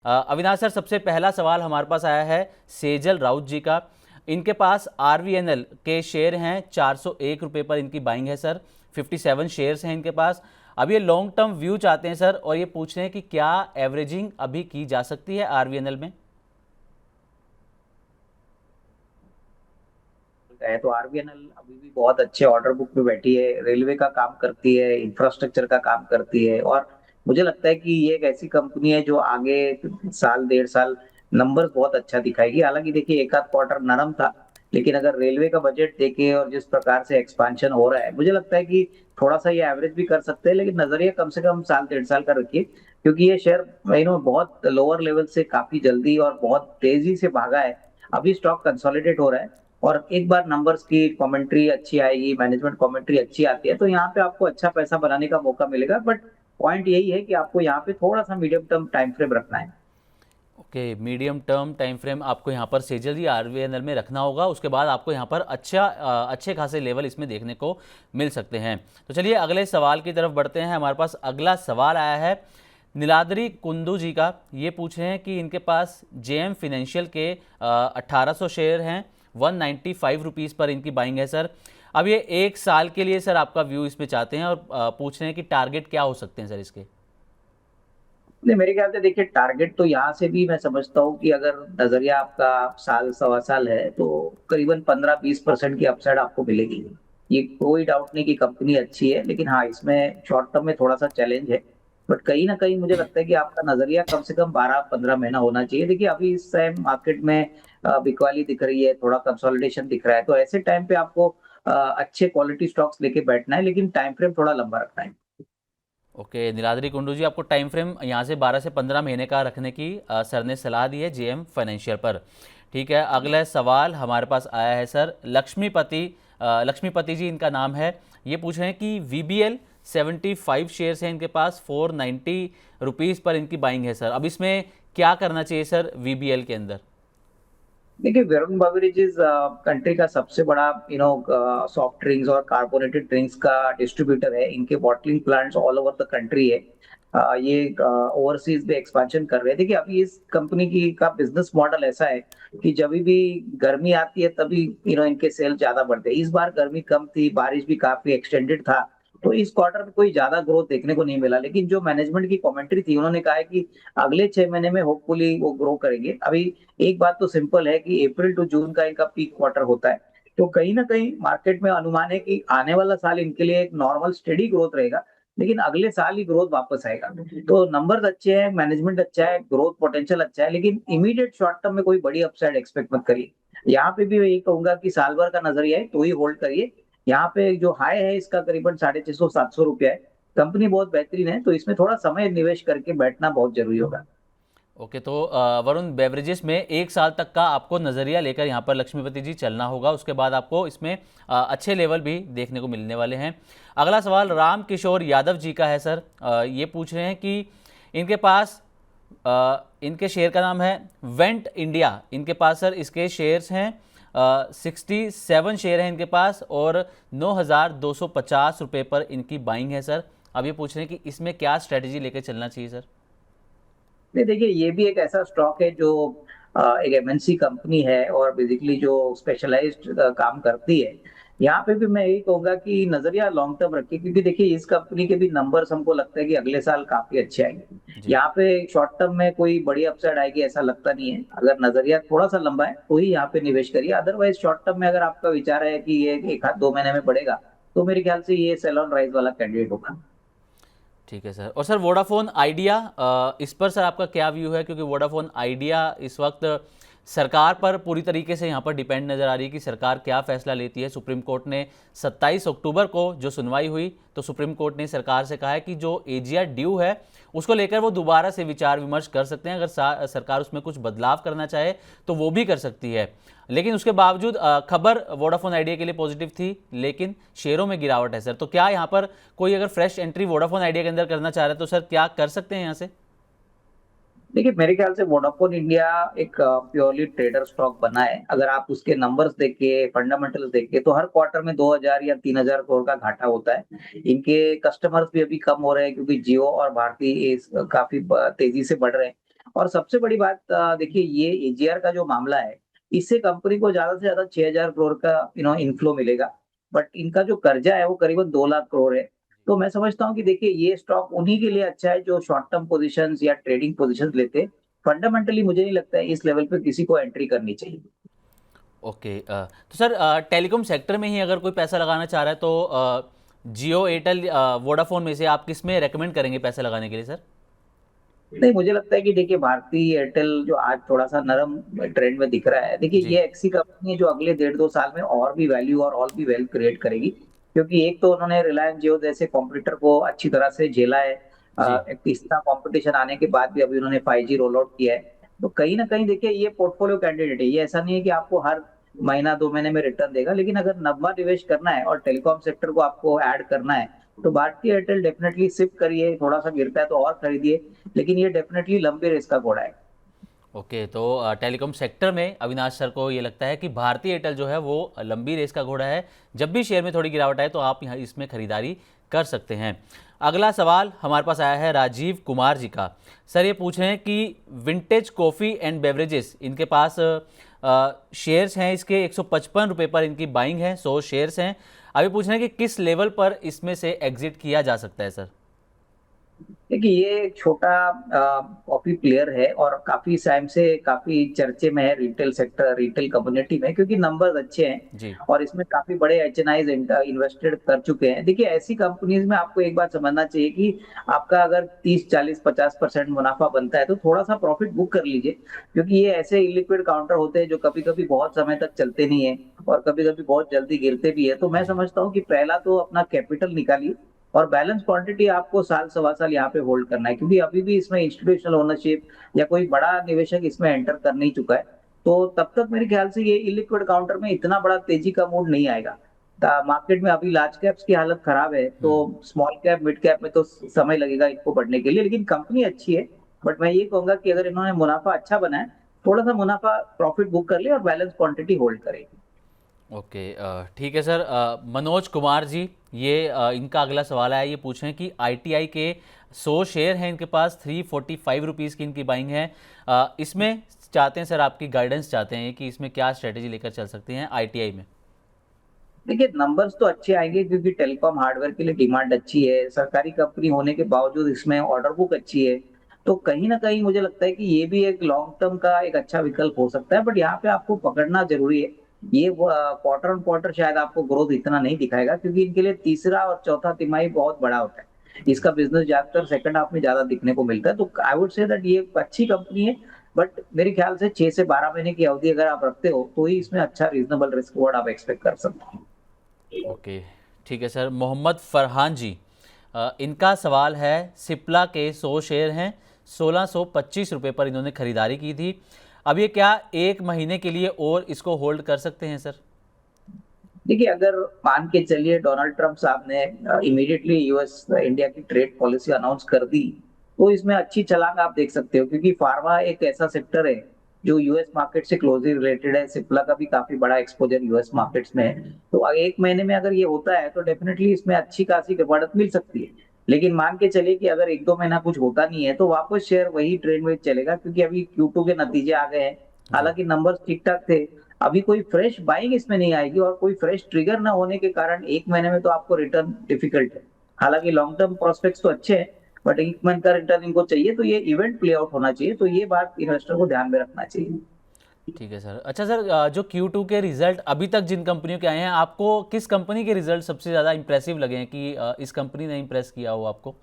Avinash sir, सबसे पहला सवाल हमारे पास आया है सेजल राउत जी का। इनके पास RVNL के शेयर हैं, 401 रुपये पर इनकी बाइंग है सर। 57 शेयर्स हैं इनके पास। अब ये लॉन्ग टर्म व्यू चाहते हैं सर, और ये पूछ रहे हैं कि क्या एवरेजिंग अभी की जा सकती है RVNL में? है तो आरबीएनएल अभी भी बहुत अच्छे ऑर्डर बुक पे बैठी है, रेलवे का काम करती है, इंफ्रास्ट्रक्चर का काम करती है, और मुझे लगता है कि ये एक ऐसी कंपनी है जो आगे साल 1.5 साल नंबर्स बहुत अच्छा दिखाएगी। हालांकि देखिए एक आध क्वार्टर नरम था, लेकिन अगर रेलवे का बजट देखे और जिस प्रकार से एक्सपांशन हो रहा है, मुझे लगता है कि थोड़ा सा ये एवरेज भी कर सकते हैं, लेकिन नजरिया कम से कम साल 1.5 साल का रखिए, क्योंकि ये शेयर बहुत लोअर लेवल से काफी जल्दी और बहुत तेजी से भागा है। अभी स्टॉक कंसोलिडेट हो रहा है, और एक बार नंबर्स की कमेंट्री अच्छी आएगी, मैनेजमेंट कमेंट्री अच्छी आती है, तो यहाँ पे आपको अच्छा पैसा बनाने का मौका मिलेगा। बट पॉइंट यही है कि आपको यहाँ पे थोड़ा सा मीडियम टर्म टाइम फ्रेम रखना है। Okay, medium term time frame आपको यहाँ पर सेजल जी RVNL में रखना होगा। उसके बाद आपको यहाँ पर अच्छे खासे लेवल इसमें देखने को मिल सकते हैं। तो चलिए अगले सवाल की तरफ बढ़ते हैं। हमारे पास अगला सवाल आया है नीलाद्री कुंदू जी का। ये पूछ रहे हैं कि इनके पास JM फिनेंशियल के 1800 शेयर हैं, 195 रुपीज़ पर इनकी बाइंग है सर। अब ये 1 साल के लिए सर आपका व्यू इसमें चाहते हैं, और पूछ रहे हैं कि टारगेट क्या हो सकते हैं सर इसके? नहीं, मेरे ख्याल से देखिए टारगेट तो यहाँ से भी मैं समझता हूँ कि अगर नजरिया आपका साल सवा साल है तो करीबन 15-20% की अपसाइड आपको मिलेगी। ये कोई डाउट नहीं कि कंपनी अच्छी है, लेकिन हाँ इसमें शॉर्ट टर्म में थोड़ा सा चैलेंज है। बट कहीं ना कहीं मुझे लगता है कि आपका नजरिया कम से कम 12-15 महीना होना चाहिए। देखिए अभी इस टाइम मार्केट में बिकवाली दिख रही है, थोड़ा कंसोलिडेशन दिख रहा है, तो ऐसे टाइम पे आपको अच्छे क्वालिटी स्टॉक्स लेके बैठना है, लेकिन टाइम फ्रेम थोड़ा लंबा रखना है। ओके नीलाद्री कुंडू जी, आपको टाइम फ्रेम यहाँ से 12 से 15 महीने का रखने की सर ने सलाह दी है JM फाइनेंशियल पर। ठीक है, अगला सवाल हमारे पास आया है सर लक्ष्मीपति जी इनका नाम है। ये पूछ रहे हैं कि VBL 75 शेयर्स हैं इनके पास, 490 रुपीज़ पर इनकी बाइंग है सर। अब इसमें क्या करना चाहिए सर VBL के अंदर? देखिए वरुण बेवरेजेस कंट्री का सबसे बड़ा सॉफ्ट ड्रिंक्स और कार्बोनेटेड ड्रिंक्स का डिस्ट्रीब्यूटर है। इनके bottling plants all over the country है। ये ओवरसीज में एक्सपेंशन कर रहे हैं। देखिए अभी इस कंपनी की का बिजनेस मॉडल ऐसा है कि जब भी गर्मी आती है तभी इनके सेल ज्यादा बढ़ते हैं। इस बार गर्मी कम थी, बारिश भी काफी एक्सटेंडेड था, तो इस क्वार्टर में कोई ज्यादा ग्रोथ देखने को नहीं मिला। लेकिन जो मैनेजमेंट की कमेंट्री थी, उन्होंने कहा है कि अगले 6 महीने में होपफुली वो ग्रो करेंगे। अभी एक बात तो सिंपल है कि अप्रैल टू जून का इनका पीक क्वार्टर होता है, तो कहीं ना कहीं मार्केट में अनुमान है कि आने वाला साल इनके लिए एक नॉर्मल स्टेडी ग्रोथ रहेगा, लेकिन अगले साल ही ग्रोथ वापस आएगा। तो नंबर्स अच्छे हैं, मैनेजमेंट अच्छा है, ग्रोथ पोटेंशियल अच्छा है, लेकिन इमीडिएट शॉर्ट टर्म में कोई बड़ी अपसाइड एक्सपेक्ट मत करिए। यहाँ पे भी मैं यही कहूंगा कि साल भर का नजरिया है तो ही होल्ड करिए। यहाँ पे जो हाई है इसका करीबन 650-700 रुपया है। कंपनी बहुत बेहतरीन है, तो इसमें थोड़ा समय निवेश करके बैठना बहुत जरूरी होगा। ओके, तो वरुण बेवरेजेस में 1 साल तक का आपको नज़रिया लेकर यहाँ पर लक्ष्मीपति जी चलना होगा। उसके बाद आपको इसमें अच्छे लेवल भी देखने को मिलने वाले हैं। अगला सवाल राम किशोर यादव जी का है सर। ये पूछ रहे हैं कि इनके पास इनके शेयर का नाम है वेंट इंडिया। इनके पास सर इसके शेयर्स हैं 67 शेयर हैं इनके पास, और 9,250 रुपये पर इनकी बाइंग है सर। अब ये पूछ रहे हैं कि इसमें क्या स्ट्रेटजी लेकर चलना चाहिए सर? नहीं देखिए ये भी एक ऐसा स्टॉक है जो एक एमएनसी कंपनी है और बेसिकली जो स्पेशलाइज्ड काम करती है। यहाँ पे भी मैं यही कहूंगा कि नजरिया लॉन्ग टर्म रखिए, क्योंकि देखिए इस कंपनी के भी नंबर्स हमको लगता है कि अगले साल काफी अच्छे आएंगे। जी। यहाँ पे शॉर्ट टर्म में कोई बड़ी अपसाइड आएगी ऐसा लगता नहीं है। अगर नजरिया थोड़ा सा लंबा है तो ही यहाँ पे निवेश करिए। अदरवाइज शॉर्ट टर्म में अगर आपका विचार है कि ये 1-2 महीने में बढ़ेगा, तो मेरे ख्याल से ये सेल ऑन राइज वाला कैंडिडेट होगा। ठीक है सर। और सर वोडाफोन आइडिया, इस पर सर आपका क्या व्यू है? क्योंकि वोडाफोन आइडिया इस वक्त सरकार पर पूरी तरीके से यहाँ पर डिपेंड नज़र आ रही है कि सरकार क्या फैसला लेती है। सुप्रीम कोर्ट ने 27 अक्टूबर को जो सुनवाई हुई, तो सुप्रीम कोर्ट ने सरकार से कहा है कि जो AGR ड्यू है उसको लेकर वो दोबारा से विचार विमर्श कर सकते हैं। अगर सरकार उसमें कुछ बदलाव करना चाहे तो वो भी कर सकती है। लेकिन उसके बावजूद खबर वोडाफोन आइडिया के लिए पॉजिटिव थी, लेकिन शेयरों में गिरावट है सर। तो क्या यहाँ पर कोई अगर फ्रेश एंट्री वोडाफोन आइडिया के अंदर करना चाह रहा है तो सर क्या कर सकते हैं यहाँ से? देखिए मेरे ख्याल से वोडाफोन इंडिया एक प्योरली ट्रेडर स्टॉक बना है। अगर आप उसके नंबर्स देखे, फंडामेंटल्स देखे, तो हर क्वार्टर में 2000 या 3000 करोड़ का घाटा होता है। इनके कस्टमर्स भी अभी कम हो रहे हैं क्योंकि जियो और भारती काफी तेजी से बढ़ रहे हैं। और सबसे बड़ी बात देखिए ये एजीआर का जो मामला है, इससे कंपनी को ज्यादा से ज्यादा 6000 करोड़ का इनफ्लो मिलेगा। बट इनका जो कर्जा है वो करीबन 2 लाख करोड़ है। तो मैं समझता हूँ कि देखिए ये स्टॉक उन्हीं के लिए अच्छा है जो शॉर्ट टर्म पोजीशंस या ट्रेडिंग पोजीशंस लेते हैं। फंडामेंटली मुझे नहीं लगता है इस लेवल पे किसी को एंट्री करनी चाहिए। ओके, तो सर टेलीकॉम सेक्टर में ही अगर कोई पैसा लगाना चाह रहा है तो जियो, एयरटेल, वोडाफोन में से आप किस में रेकमेंड करेंगे पैसे लगाने के लिए सर? नहीं, मुझे लगता है कि देखिए भारती एयरटेल जो आज थोड़ा सा नरम ट्रेंड में दिख रहा है, देखिए जी। ये ऐसी कंपनी है जो अगले 1.5-2 साल में और भी वैल्यू और भी वेल्थ क्रिएट करेगी। क्योंकि एक तो उन्होंने रिलायंस जियो जैसे कॉम्पिटिटर को अच्छी तरह से झेला है। जी। एक तीसरा कंपटीशन आने के बाद भी अभी उन्होंने 5G रोल आउट किया है। तो कहीं ना कहीं देखिए ये पोर्टफोलियो कैंडिडेट है। ये ऐसा नहीं है कि आपको हर महीना 2 महीने में रिटर्न देगा, लेकिन अगर नब्बा निवेश करना है और टेलीकॉम सेक्टर को आपको ऐड करना है तो भारतीय एयरटेल डेफिनेटली शिफ्ट करिए। थोड़ा सा गिरता है तो और खरीदिए, लेकिन ये डेफिनेटली लंबी रेस का घोड़ा है। ओके, तो टेलीकॉम सेक्टर में अविनाश सर को ये लगता है कि भारतीय एयरटेल जो है वो लंबी रेस का घोड़ा है। जब भी शेयर में थोड़ी गिरावट आए तो आप यहाँ इसमें खरीदारी कर सकते हैं। अगला सवाल हमारे पास आया है राजीव कुमार जी का। सर ये पूछ रहे हैं कि विंटेज कॉफ़ी एंड बेवरेजेस, इनके पास शेयर्स हैं, इसके 155 रुपये पर इनकी बाइंग है, 100 शेयर्स हैं। अभी पूछ रहे हैं कि किस लेवल पर इसमें से एग्जिट किया जा सकता है सर? देखिए ये एक छोटा कॉफी प्लेयर है और काफी टाइम से काफी चर्चे में है रिटेल सेक्टर, रिटेल कम्युनिटी में, क्योंकि नंबर्स अच्छे हैं जी। और इसमें काफी बड़े एचएनआईज इन्वेस्टेड कर चुके हैं। देखिए ऐसी कंपनीज में आपको एक बात समझना चाहिए कि आपका अगर 30 40 50% मुनाफा बनता है तो थोड़ा सा प्रॉफिट बुक कर लीजिए। क्योंकि ये ऐसे इलिक्विड काउंटर होते हैं जो कभी कभी बहुत समय तक चलते नहीं है और कभी कभी बहुत जल्दी गिरते भी है। तो मैं जी। समझता हूँ कि पहला तो अपना कैपिटल निकालिए और बैलेंस क्वांटिटी आपको साल सवा साल यहाँ पे होल्ड करना है, क्योंकि अभी भी इसमें इंस्टीट्यूशनल ओनरशिप या कोई बड़ा निवेशक इसमें एंटर कर नहीं चुका है। तो तब तक मेरे ख्याल से ये इलिक्विड काउंटर में इतना बड़ा तेजी का मूड नहीं आएगा। मार्केट में अभी लार्ज कैप्स की हालत खराब है, तो हम्म। स्मॉल कैप मिड कैप में तो समय लगेगा इनको बढ़ने के लिए, लेकिन कंपनी अच्छी है। बट मैं ये कहूंगा कि अगर इन्होंने मुनाफा अच्छा बनाया, थोड़ा सा मुनाफा प्रॉफिट बुक कर ले और बैलेंस क्वांटिटी होल्ड करे। ओके, ठीक है सर। मनोज कुमार जी, ये इनका अगला सवाल है, ये पूछ रहे हैं कि आईटीआई के 100 शेयर हैं इनके पास, 345 रुपीज़ की इनकी बाइंग है। इसमें चाहते हैं सर, आपकी गाइडेंस चाहते हैं कि इसमें क्या स्ट्रेटेजी लेकर चल सकते हैं आईटीआई में? देखिए नंबर्स तो अच्छे आएंगे क्योंकि टेलीकॉम हार्डवेयर के लिए डिमांड अच्छी है, सरकारी कंपनी होने के बावजूद इसमें ऑर्डर बुक अच्छी है। तो कहीं ना कहीं मुझे लगता है कि ये भी एक लॉन्ग टर्म का एक अच्छा विकल्प हो सकता है। बट यहाँ पे आपको पकड़ना जरूरी है। ये क्वार्टर ऑन क्वार्टर शायद आपको ग्रोथ इतना नहीं दिखाएगा, क्योंकि इनके लिए तीसरा और चौथा तिमाही बहुत बड़ा होता है। जी। इसका बिजनेस ज्यादातर सेकंड हाफ में ज्यादा दिखने को मिलता है। तो आई वुड से दैट ये एक अच्छी कंपनी है। बट मेरे ख्याल से 6 से 12 महीने की अवधि अगर आप रखते हो तो ही इसमें अच्छा रीजनेबल रिस्क रिवॉर्ड आप एक्सपेक्ट कर सकते हैं। ओके, ठीक है सर। मोहम्मद फरहान जी, इनका सवाल है, सिप्ला के 100 शेयर हैं, 1625 रुपये पर इन्होंने खरीदारी की थी। अब ये क्या 1 महीने के लिए और इसको होल्ड कर सकते हैं सर? देखिए अगर मान के चलिए डोनाल्ड ट्रंप साहब ने इमीडिएटली यूएस इंडिया की ट्रेड पॉलिसी अनाउंस कर दी, तो इसमें अच्छी छलांग आप देख सकते हो, क्योंकि फार्मा एक ऐसा सेक्टर है जो यूएस मार्केट से क्लोजली रिलेटेड है। सिप्ला का भी काफी बड़ा एक्सपोजर यूएस मार्केट्स में है। तो 1 महीने में अगर ये होता है तो डेफिनेटली इसमें अच्छी खासी बढ़त मिल सकती है। लेकिन मान के चलिए कि अगर 1-2 महीना कुछ होता नहीं है तो वापस शेयर वही ट्रेंड में चलेगा, क्योंकि अभी Q2 के नतीजे आ गए हैं। जी। हालांकि नंबर्स ठीक ठाक थे। अभी कोई फ्रेश बाइंग इसमें नहीं आएगी और कोई फ्रेश ट्रिगर ना होने के कारण 1 महीने में तो आपको रिटर्न डिफिकल्ट है। हालांकि लॉन्ग टर्म प्रोस्पेक्ट्स तो अच्छे हैं, बट 1 मंथ का रिटर्न इनको चाहिए तो ये इवेंट प्ले आउट होना चाहिए। तो ये बात इन्वेस्टर को ध्यान में रखना चाहिए। ठीक है सर। अच्छा सर, जो Q2 के रिजल्ट अभी तक जिन कंपनियों के आए हैं, आपको किस कंपनी के रिजल्ट सबसे ज़्यादा इंप्रेसिव लगे हैं कि इस कंपनी ने इंप्रेस किया हो आपको?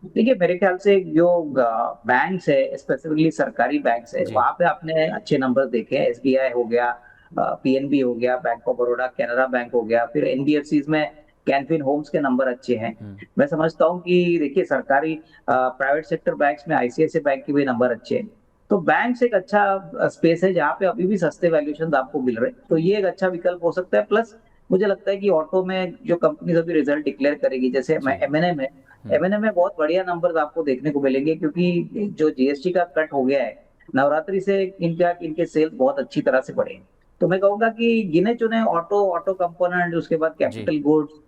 देखिए मेरे ख्याल से जो बैंक्स है, स्पेसिफिकली सरकारी बैंक्स है, जी। वहां पे आपने अच्छे नंबर देखे हैं। एसबीआई हो गया, पीएनबी हो गया, bank of Baroda, Canara bank हो गया, फिर एनबीएफसी में कैनफिन होम्स के नंबर अच्छे हैं। हम्म। मैं समझता हूँ कि देखिए सरकारी प्राइवेट सेक्टर बैंक्स में आईसीआईसीआई बैंक के भी नंबर अच्छे हैं। तो बैंक्स एक अच्छा स्पेस है जहाँ पे अभी भी सस्ते वैल्यूएशन आपको मिल रहे हैं। तो ये एक अच्छा विकल्प हो सकता है। प्लस मुझे लगता है कि ऑटो में जो कंपनी अभी रिजल्ट डिक्लेयर करेगी, जैसे जी। एमएनएम है, एमएनए में बहुत बढ़िया नंबर्स आपको देखने को मिलेंगे, क्योंकि जो जीएसटी का कट हो गया है, नवरात्रि से इनके सेल्स बहुत अच्छी तरह से बढ़े हैं। तो मैं कहूंगा कि गिने चुने ऑटो ऑटो कंपोनेंट, उसके बाद जी। कैपिटल गुड्स,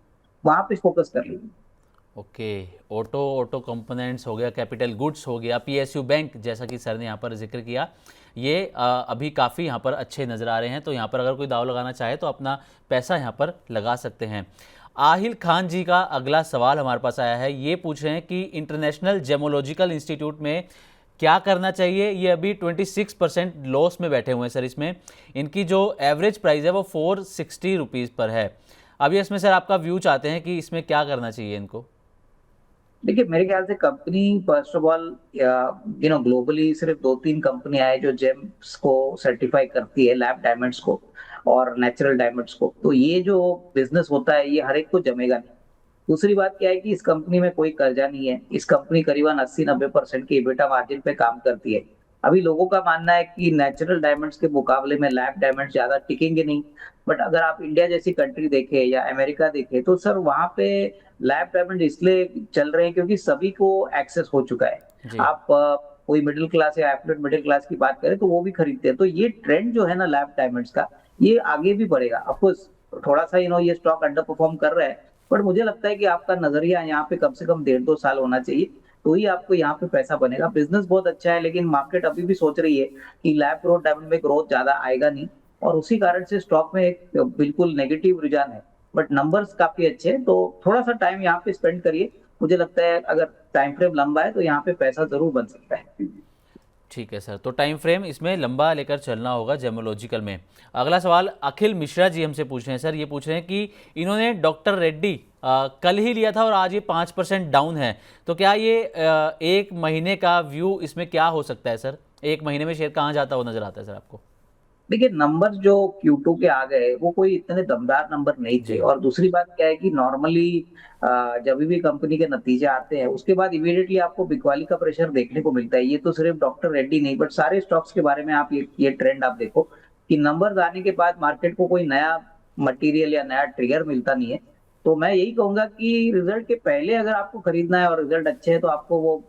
वहां पे फोकस कर लीजिए। ओके। ऑटो ऑटो कंपोनेंट्स हो गया, कैपिटल गुड्स हो गया, पीएसयू बैंक जैसा कि सर ने यहाँ पर जिक्र किया, ये अभी काफ़ी यहाँ पर अच्छे नज़र आ रहे हैं। तो यहाँ पर अगर कोई दाव लगाना चाहे तो अपना पैसा यहाँ पर लगा सकते हैं। आहिल खान जी का अगला सवाल हमारे पास आया है, ये पूछ रहे हैं कि इंटरनेशनल जेमोलॉजिकल इंस्टीट्यूट में क्या करना चाहिए। ये अभी 26% लॉस में बैठे हुए हैं सर। इसमें इनकी जो एवरेज प्राइस है वो 460 रुपीज़ पर है। अभी इसमें सर आपका व्यू चाहते हैं कि इसमें क्या करना चाहिए इनको। देखिए, मेरे ख्याल से company, first of all, globally सिर्फ दो तीन कंपनियां हैं जो जेम्स को सर्टिफाई करती है, लैब डायमंड्स को और नेचुरल डायमंड्स को। तो ये जो बिजनेस होता है ये हर एक को जमेगा नहीं। दूसरी बात क्या है कि इस कंपनी में कोई कर्जा नहीं है। इस कंपनी करीबन 80-90% की EBITDA मार्जिन पे काम करती है। अभी लोगों का मानना है कि नेचुरल डायमंड्स के मुकाबले में लैब डायमंड्स ज्यादा टिकेंगे नहीं। बट अगर आप इंडिया जैसी कंट्री देखें या अमेरिका देखें, तो सर वहां पे लैब डायमंड इसलिए चल रहे हैं क्योंकि सभी को एक्सेस हो चुका है। जी। आप कोई मिडिल क्लास या एफलुएंट मिडिल क्लास की बात करें तो वो भी खरीदते हैं। तो ये ट्रेंड जो है ना लैब डायमंड्स का, ये आगे भी बढ़ेगा। ऑफकोर्स थोड़ा सा ये स्टॉक अंडर परफॉर्म कर रहा है, बट मुझे लगता है कि आपका नजरिया यहाँ पे कम से कम 1.5-2 साल होना चाहिए, तो ही आपको यहाँ पे पैसा बनेगा। बिजनेस बहुत अच्छा है, लेकिन मार्केट अभी भी सोच रही है कि लैब ग्रोथ डायमंड में ग्रोथ ज्यादा आएगा नहीं, और उसी कारण से स्टॉक में एक बिल्कुल नेगेटिव रुझान है। बट नंबर्स काफी अच्छे हैं, तो थोड़ा सा टाइम यहाँ पे स्पेंड करिए। मुझे लगता है अगर टाइम फ्रेम लंबा है तो यहाँ पे पैसा जरूर बन सकता है। ठीक है सर, तो टाइम फ्रेम इसमें लंबा लेकर चलना होगा जेमोलॉजिकल में। अगला सवाल अखिल मिश्रा जी हमसे पूछ रहे हैं सर। ये पूछ रहे हैं कि इन्होंने डॉक्टर रेड्डी कल ही लिया था और आज ये 5% डाउन है। तो क्या ये एक महीने का व्यू इसमें क्या हो सकता है सर? एक महीने में शेयर कहाँ जाता हुआ नजर आता है सर आपको? देखिए, नंबर जो Q2 के आ गए वो कोई इतने दमदार नंबर नहीं थे। जी। और दूसरी बात क्या है कि नॉर्मली जब भी कंपनी के नतीजे आते हैं उसके बाद इमीडिएटली आपको बिकवाली का प्रेशर देखने को मिलता है। ये तो सिर्फ डॉक्टर रेड्डी नहीं, बट सारे स्टॉक्स के बारे में आप ये ट्रेंड आप देखो कि नंबर्स आने के बाद मार्केट को कोई नया मटेरियल या नया ट्रिगर मिलता नहीं है। तो मैं यही कहूंगा कि रिजल्ट के पहले अगर आपको खरीदना है और रिजल्ट अच्छे है तो आपको वो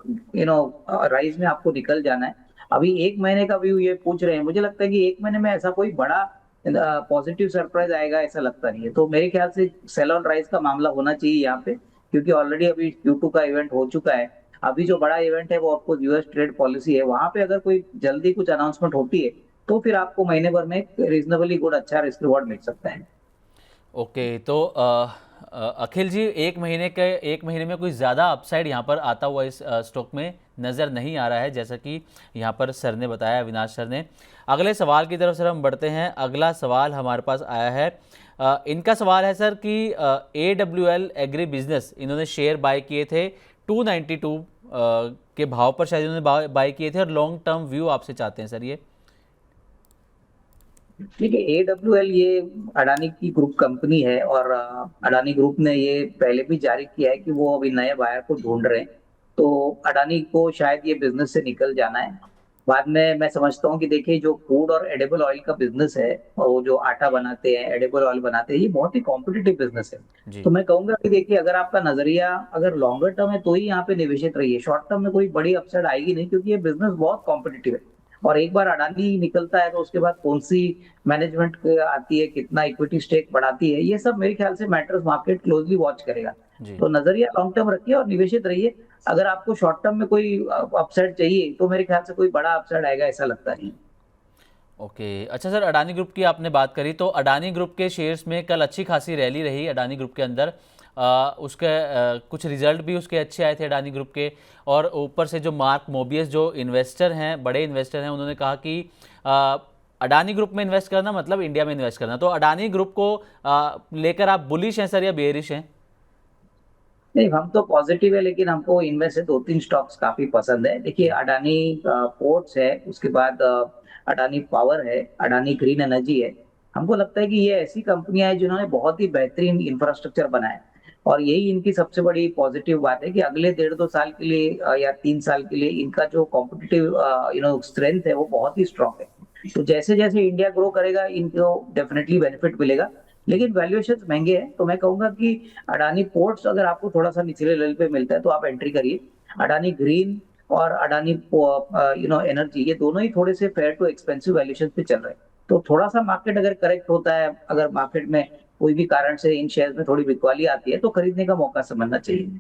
राइज में आपको निकल जाना है। अभी एक महीने का व्यू ये पूछ रहे हैं, मुझे लगता है कि एक महीने में ऐसा कोई बड़ा पॉजिटिव सरप्राइज आएगा ऐसा लगता नहीं है। तो मेरे ख्याल से सेल ऑन राइज का मामला होना चाहिए यहाँ पे, क्योंकि ऑलरेडी अभी Q2 का इवेंट हो चुका है। अभी जो बड़ा इवेंट है वो आपको यूएस ट्रेड पॉलिसी है, वहां पे अगर कोई जल्दी कुछ अनाउंसमेंट होती है तो फिर आपको महीने भर में रीजनेबली गुड अच्छा रिस्क रिवॉर्ड मिल सकता है। ओके, तो अखिल जी, एक महीने में कोई ज़्यादा अपसाइड यहाँ पर आता हुआ इस स्टॉक में नज़र नहीं आ रहा है, जैसा कि यहाँ पर सर ने बताया, अविनाश सर ने। अगले सवाल की तरफ सर हम बढ़ते हैं। अगला सवाल हमारे पास आया है, इनका सवाल है सर कि AWL एग्री बिजनेस इन्होंने शेयर बाय किए थे 292 के भाव पर शायद इन्होंने बाय किए थे, और लॉन्ग टर्म व्यू आपसे चाहते हैं सर ये। ठीक है, AWL ये अडानी की ग्रुप कंपनी है, और अडानी ग्रुप ने ये पहले भी जारी किया है कि वो अभी नए बायर को ढूंढ रहे हैं। तो अडानी को शायद ये बिजनेस से निकल जाना है बाद में। मैं समझता हूँ कि देखिए, जो फूड और एडिबल ऑयल का बिजनेस है, और वो जो आटा बनाते हैं, एडिबल ऑयल बनाते हैं, ये बहुत ही कॉम्पिटिटिव बिजनेस है। जी। तो मैं कहूंगा कि देखिए, अगर आपका नजरिया अगर लॉन्गर टर्म है तो ही यहाँ पे निवेशित रहिए। शॉर्ट टर्म में कोई बड़ी अपसाइड आएगी नहीं, क्योंकि ये बिजनेस बहुत कॉम्पिटिटिव है। और एक बार अडानी निकलता है तो उसके बाद कौन सी मैनेजमेंट आती है, कितना इक्विटी स्टेक बढ़ाती है, ये सब मेरे ख्याल से मैटर्स मार्केट क्लोजली वॉच करेगा। जी। तो नजरिया लॉन्ग टर्म रखिए और निवेशित रहिए। अगर आपको शॉर्ट टर्म में कोई अपसाइड चाहिए तो मेरे ख्याल से कोई बड़ा अपसाइड आएगा ऐसा लगता नहीं। ओके, अच्छा सर, अडानी ग्रुप की आपने बात करी, तो अडानी ग्रुप के शेयर्स में कल अच्छी खासी रैली रही अडानी ग्रुप के अंदर। उसके कुछ रिजल्ट भी उसके अच्छे आए थे अडानी ग्रुप के, और ऊपर से जो मार्क मोबियस जो इन्वेस्टर हैं, बड़े इन्वेस्टर हैं, उन्होंने कहा कि अडानी ग्रुप में इन्वेस्ट करना मतलब इंडिया में इन्वेस्ट करना। तो अडानी ग्रुप को लेकर आप बुलिश हैं सर या बेयरिश हैं? नहीं, हम तो पॉजिटिव है, लेकिन हमको इनमें से दो तीन स्टॉक्स काफी पसंद है। देखिए, अडानी पोर्ट्स है, उसके बाद अडानी पावर है, अडानी ग्रीन एनर्जी है। हमको लगता है कि ये ऐसी कंपनियां हैं जिन्होंने बहुत ही बेहतरीन इंफ्रास्ट्रक्चर बनाया है। और यही इनकी सबसे बड़ी पॉजिटिव बात है कि अगले 1.5-2 साल के लिए या 3 साल के लिए इनका जो कॉम्पिटिटिव स्ट्रेंथ है वो बहुत ही स्ट्रांग है। तो जैसे जैसे इंडिया ग्रो करेगा इनको डेफिनेटली बेनिफिट मिलेगा। लेकिन वैल्यूएशंस महंगे हैं। तो मैं कहूंगा कि अडानी पोर्ट्स अगर आपको थोड़ा सा निचले लेवल पे मिलता है तो आप एंट्री करिए। अडानी ग्रीन और अडानी एनर्जी, ये दोनों ही थोड़े से फेयर टू एक्सपेंसिव वैल्यूएशन पे चल रहे हैं। तो थोड़ा सा मार्केट अगर करेक्ट होता है, अगर मार्केट में कोई भी कारण से इन शेयर्स में थोड़ी बिकवाली आती है, तो खरीदने का मौका समझना चाहिए।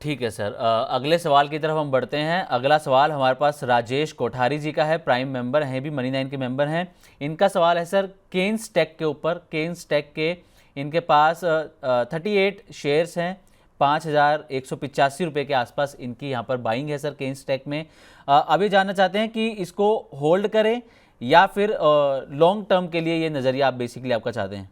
ठीक है सर, अगले सवाल की तरफ हम बढ़ते हैं। अगला सवाल हमारे पास राजेश कोठारी जी का है, प्राइम मेंबर हैं भी, मनी 9 के मेंबर हैं। इनका सवाल है सर केन्स टेक के ऊपर। केन्स टेक के इनके पास 38 शेयर्स हैं, 5,185 रुपये के आसपास इनकी यहाँ पर बाइंग है सर केन्स टेक में। अभी जानना चाहते हैं कि इसको होल्ड करें या फिर लॉन्ग टर्म के लिए ये नज़रिया आप बेसिकली आपका चाहते हैं।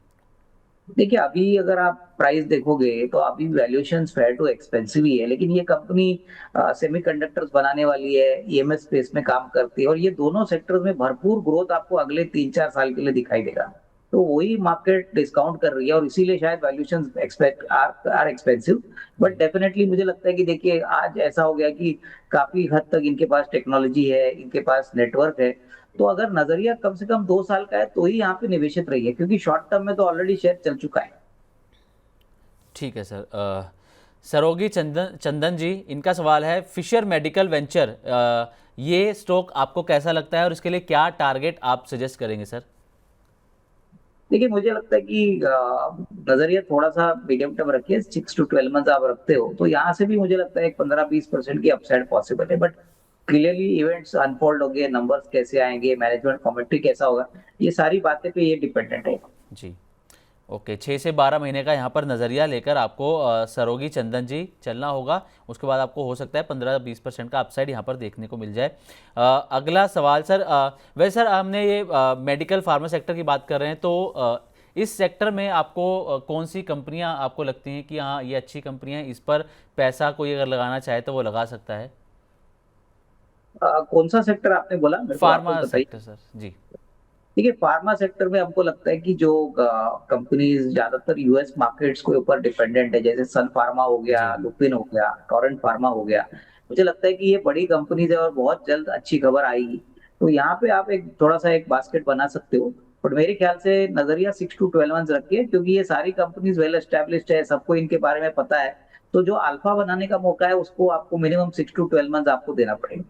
देखिए, अभी अगर आप प्राइस देखोगे तो अभी वैल्यूएशंस फेयर टू एक्सपेंसिव ही है, लेकिन ये कंपनी सेमीकंडक्टर्स बनाने वाली है, ईएमएस स्पेस में काम करती है, और ये दोनों सेक्टर्स में भरपूर ग्रोथ आपको अगले 3-4 साल के लिए दिखाई देगा। तो वही मार्केट डिस्काउंट कर रही है, और इसीलिए शायद valuations expect are expensive. But definitely मुझे लगता है कि देखिए, आज ऐसा हो गया कि काफी हद तक इनके पास टेक्नोलॉजी है, इनके पास नेटवर्क है। तो अगर नजरिया कम से कम 2 साल का है तो ही यहाँ पे निवेशित रही है, क्योंकि शॉर्ट टर्म में तो ऑलरेडी शेयर चल चुका है। ठीक है सर। सरोगी चंदन चंदन जी, इनका सवाल है फिशर मेडिकल वेंचर, ये स्टॉक आपको कैसा लगता है और इसके लिए क्या टारगेट आप सजेस्ट करेंगे सर। देखिए, मुझे लगता है कि नजरिया थोड़ा सा मीडियम टर्म रखिए, 6 to 12 मंथ आप रखते हो तो यहाँ से भी मुझे लगता है 15-20% की अपसाइड पॉसिबल है। बट क्लियरली इवेंट्स अनफोल्ड होंगे, नंबर्स कैसे आएंगे, मैनेजमेंट कमेंट्री कैसा होगा, ये सारी बातें पे ये डिपेंडेंट है। जी, ओके। 6 से 12 महीने का यहाँ पर नज़रिया लेकर आपको सरोगी चंदन जी चलना होगा। उसके बाद आपको हो सकता है 15-20% का अपसाइड यहाँ पर देखने को मिल जाए। अगला सवाल सर, वैसे सर हमने ये मेडिकल फार्मा सेक्टर की बात कर रहे हैं, तो इस सेक्टर में आपको कौन सी कंपनियां आपको लगती हैं कि हाँ ये अच्छी कंपनियां हैं, इस पर पैसा कोई अगर लगाना चाहे तो वो लगा सकता है। कौन सा सेक्टर आपने बोला, मेरे को वापस फार्मा बताइए। सेक्टर सर जी। देखिए, फार्मा सेक्टर में हमको लगता है कि जो कंपनीज ज्यादातर यूएस मार्केट्स के ऊपर डिपेंडेंट है, जैसे सन फार्मा हो गया, जी। लुपिन हो गया, टोरेंट फार्मा हो गया, मुझे लगता है कि ये बड़ी कंपनीज है और बहुत जल्द अच्छी खबर आएगी। तो यहाँ पे आप एक थोड़ा सा एक बास्केट बना सकते हो। बट मेरे ख्याल से नजरिया 6 to 12 मंथ रखिए, क्योंकि ये सारी कंपनीज वेल एस्टेब्लिश्ड है, सबको इनके बारे में पता है। तो जो अल्फा बनाने का मौका है उसको आपको मिनिमम 6 to 12 मंथ आपको देना पड़ेगा।